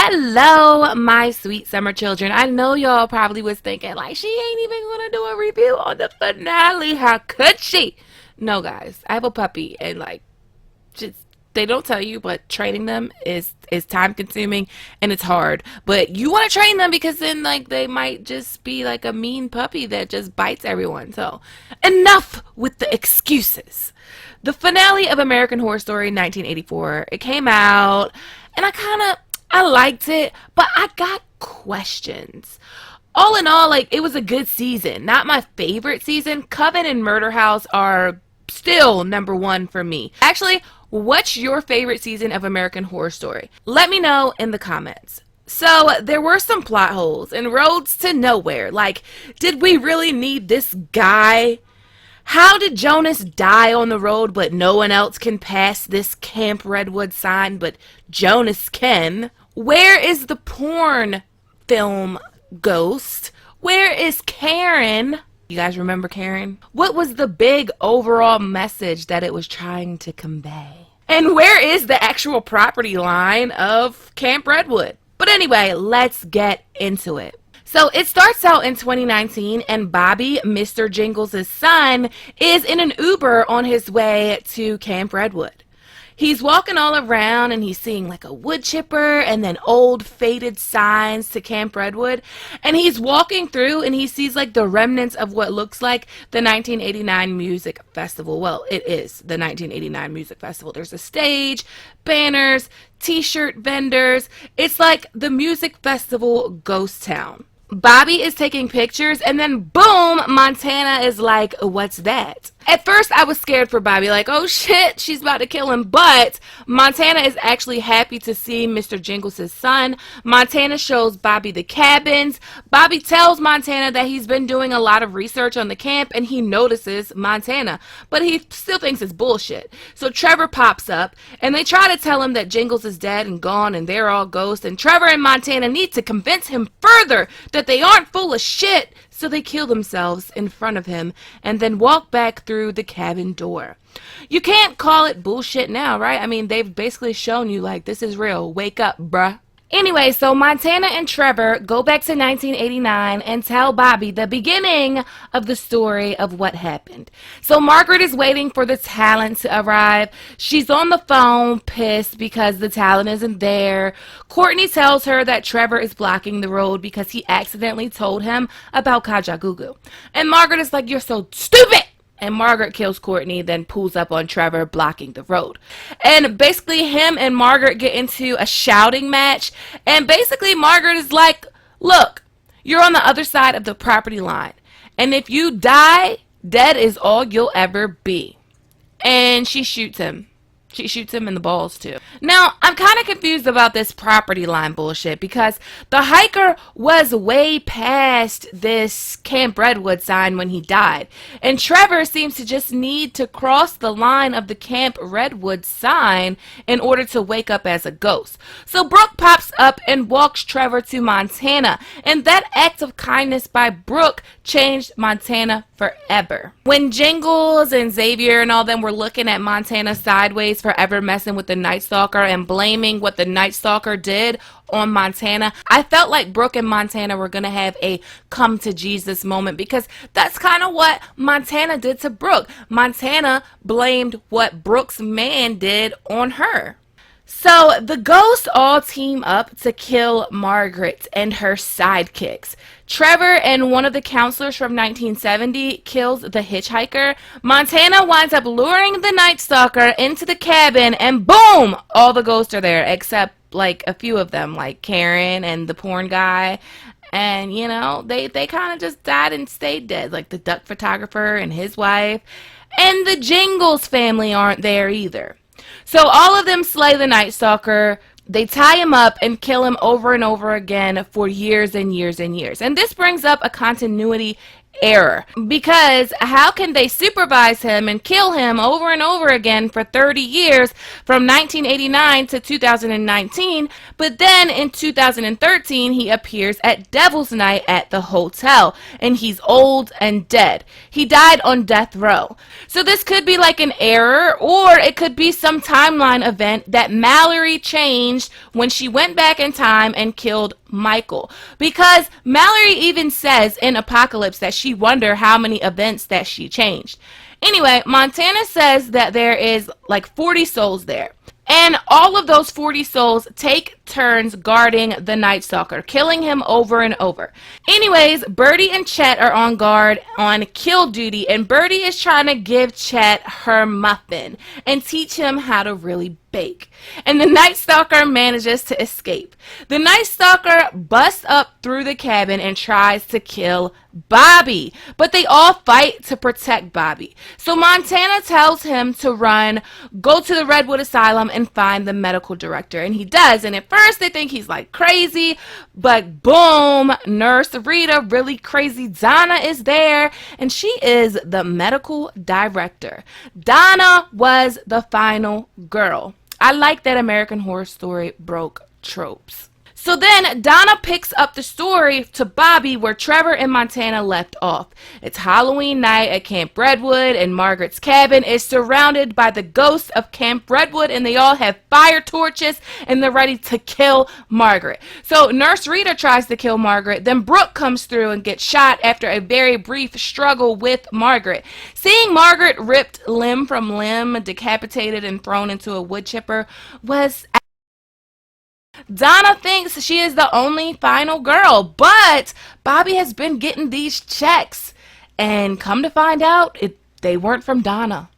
Hello, my sweet summer children. I know y'all probably was thinking, like, she ain't even gonna do a review on the finale. How could she? No, guys, I have a puppy, and like, just they don't tell you, but training them is time consuming and it's hard. But you want to train them because then like they might just be like a mean puppy that just bites everyone. So enough with the excuses. The finale of American Horror Story 1984. It came out, and I liked it, but I got questions. All in all, like, it was a good season. Not my favorite season. Coven and Murder House are still #1 for me. Actually, what's your favorite season of American Horror Story? Let me know in the comments. So, there were some plot holes and roads to nowhere. Like, did we really need this guy? How did Jonas die on the road, but no one else can pass this Camp Redwood sign, but Jonas can? Where is the porn film ghost? Where is Karen? You guys remember Karen? What was the big overall message that it was trying to convey? And where is the actual property line of Camp Redwood? But anyway, let's get into it. So it starts out in 2019, and Bobby, Mr. Jingles' son, is in an Uber on his way to Camp Redwood. He's walking all around and he's seeing like a wood chipper and then old faded signs to Camp Redwood. And he's walking through and he sees like the remnants of what looks like the 1989 Music Festival. Well, it is the 1989 Music Festival. There's a stage, banners, t-shirt vendors. It's like the music festival ghost town. Bobby is taking pictures, and then boom, Montana is like, what's that? At first, I was scared for Bobby, like, oh shit, she's about to kill him. But Montana is actually happy to see Mr. Jingles' son. Montana shows Bobby the cabins. Bobby tells Montana that he's been doing a lot of research on the camp, and he notices Montana. But he still thinks it's bullshit. So Trevor pops up, and they try to tell him that Jingles is dead and gone, and they're all ghosts. And Trevor and Montana need to convince him further that they aren't full of shit. So they kill themselves in front of him and then walk back through the cabin door. You can't call it bullshit now, right? I mean, they've basically shown you, like, this is real. Wake up, bruh. Anyway, so Montana and Trevor go back to 1989 and tell Bobby the beginning of the story of what happened. So Margaret is waiting for the talent to arrive. She's on the phone, pissed because the talent isn't there. Courtney tells her that Trevor is blocking the road because he accidentally told him about Kajagoogoo. And Margaret is like, you're so stupid! And Margaret kills Courtney, then pulls up on Trevor, blocking the road. And basically, him and Margaret get into a shouting match. And basically, Margaret is like, look, you're on the other side of the property line. And if you die, dead is all you'll ever be. And she shoots him. She shoots him in the balls, too. Now, I'm kind of confused about this property line bullshit because the hiker was way past this Camp Redwood sign when he died. And Trevor seems to just need to cross the line of the Camp Redwood sign in order to wake up as a ghost. So Brooke pops up and walks Trevor to Montana. And that act of kindness by Brooke changed Montana forever. When Jingles and Xavier and all them were looking at Montana sideways for ever messing with the Night Stalker and blaming what the Night Stalker did on Montana, I felt like Brooke and Montana were going to have a come to Jesus moment because that's kind of what Montana did to Brooke. Montana blamed what Brooke's man did on her. So the ghosts all team up to kill Margaret and her sidekicks. Trevor and one of the counselors from 1970 kills the hitchhiker. Montana winds up luring the Night Stalker into the cabin, and boom, all the ghosts are there except like a few of them, like Karen and the porn guy. And you know, they kind of just died and stayed dead, like the duck photographer and his wife. And the Jingles family aren't there either. So all of them slay the Night Stalker. They tie him up and kill him over and over again for years and years and years. And this brings up a continuity error, because how can they supervise him and kill him over and over again for 30 years from 1989 to 2019, but then in 2013 he appears at Devil's Night at the hotel and he's old and dead. He died on death row. So this could be like an error, or it could be some timeline event that Mallory changed when she went back in time and killed Michael, because Mallory even says in Apocalypse that she wonder how many events that she changed. Anyway, Montana says that there is like 40 souls there, and all of those 40 souls take turns guarding the Night Stalker, killing him over and over. Anyways, Birdie and Chet are on guard on kill duty, and Birdie is trying to give Chet her muffin and teach him how to really bake. And the Night Stalker manages to escape. The Night Stalker busts up through the cabin and tries to kill Bobby, but they all fight to protect Bobby. So Montana tells him to run, go to the Redwood Asylum and find the medical director, and he does. And at first they think he's like crazy, but boom, Nurse Rita, really crazy Donna, is there, and she is the medical director. Donna was the final girl. I like that American Horror Story broke tropes. So then Donna picks up the story to Bobby where Trevor and Montana left off. It's Halloween night at Camp Redwood, and Margaret's cabin is surrounded by the ghosts of Camp Redwood, and they all have fire torches and they're ready to kill Margaret. So Nurse Rita tries to kill Margaret, then Brooke comes through and gets shot after a very brief struggle with Margaret. Seeing Margaret ripped limb from limb, decapitated and thrown into a wood chipper was... Donna thinks she is the only final girl, but Bobby has been getting these checks, and come to find out, they weren't from Donna.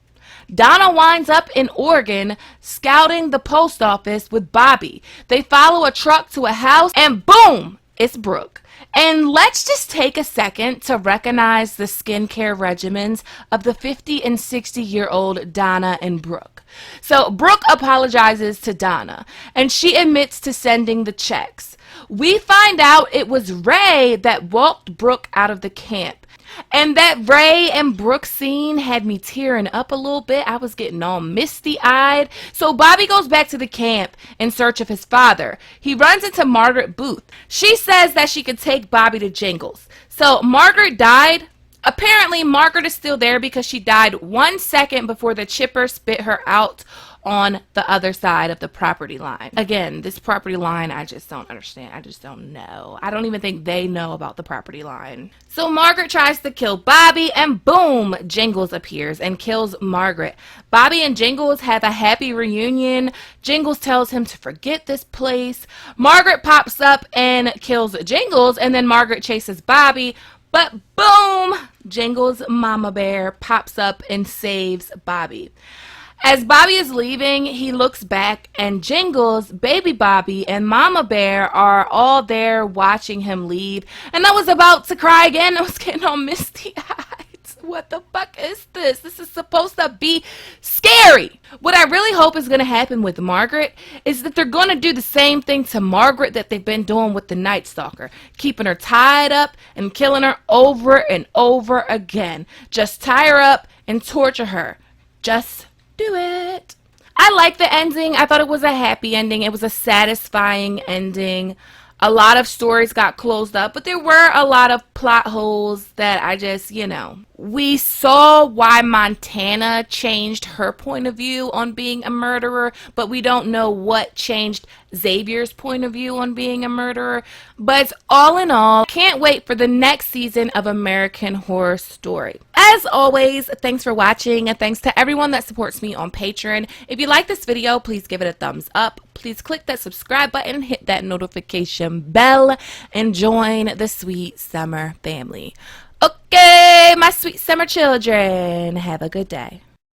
Donna winds up in Oregon scouting the post office with Bobby. They follow a truck to a house, and boom, it's Brooke. And let's just take a second to recognize the skincare regimens of the 50 and 60-year-old Donna and Brooke. So Brooke apologizes to Donna, and she admits to sending the checks. We find out it was Ray that walked Brooke out of the camp. And that Ray and Brooke scene had me tearing up a little bit. I was getting all misty-eyed. So Bobby goes back to the camp in search of his father. He runs into Margaret Booth. She says that she could take Bobby to Jingles. So Margaret died. Apparently Margaret is still there because she died 1 second before the chipper spit her out on the other side of the property line. Again, this property line, I just don't understand. I just don't know. I don't even think they know about the property line. So Margaret tries to kill Bobby, and boom, Jingles appears and kills Margaret. Bobby and Jingles have a happy reunion. Jingles tells him to forget this place. Margaret pops up and kills Jingles, and then Margaret chases Bobby. But boom, Jingles' mama bear pops up and saves Bobby. As Bobby is leaving, he looks back, and Jingles, baby Bobby, and Mama Bear are all there watching him leave. And I was about to cry again. I was getting all misty-eyed. What the fuck is this? This is supposed to be scary. What I really hope is going to happen with Margaret is that they're going to do the same thing to Margaret that they've been doing with the Night Stalker, keeping her tied up and killing her over and over again. Just tie her up and torture her. Just do it. I like the ending. I thought it was a happy ending. It was a satisfying ending. A lot of stories got closed up, but there were a lot of plot holes that I just, we saw why Montana changed her point of view on being a murderer, but we don't know what changed Xavier's point of view on being a murderer. But all in all, can't wait for the next season of American Horror Story. As always, thanks for watching, and thanks to everyone that supports me on Patreon. If you like this video, please give it a thumbs up. Please click that subscribe button and hit that notification bell and join the Sweet Summer family. Okay, my sweet summer children, have a good day.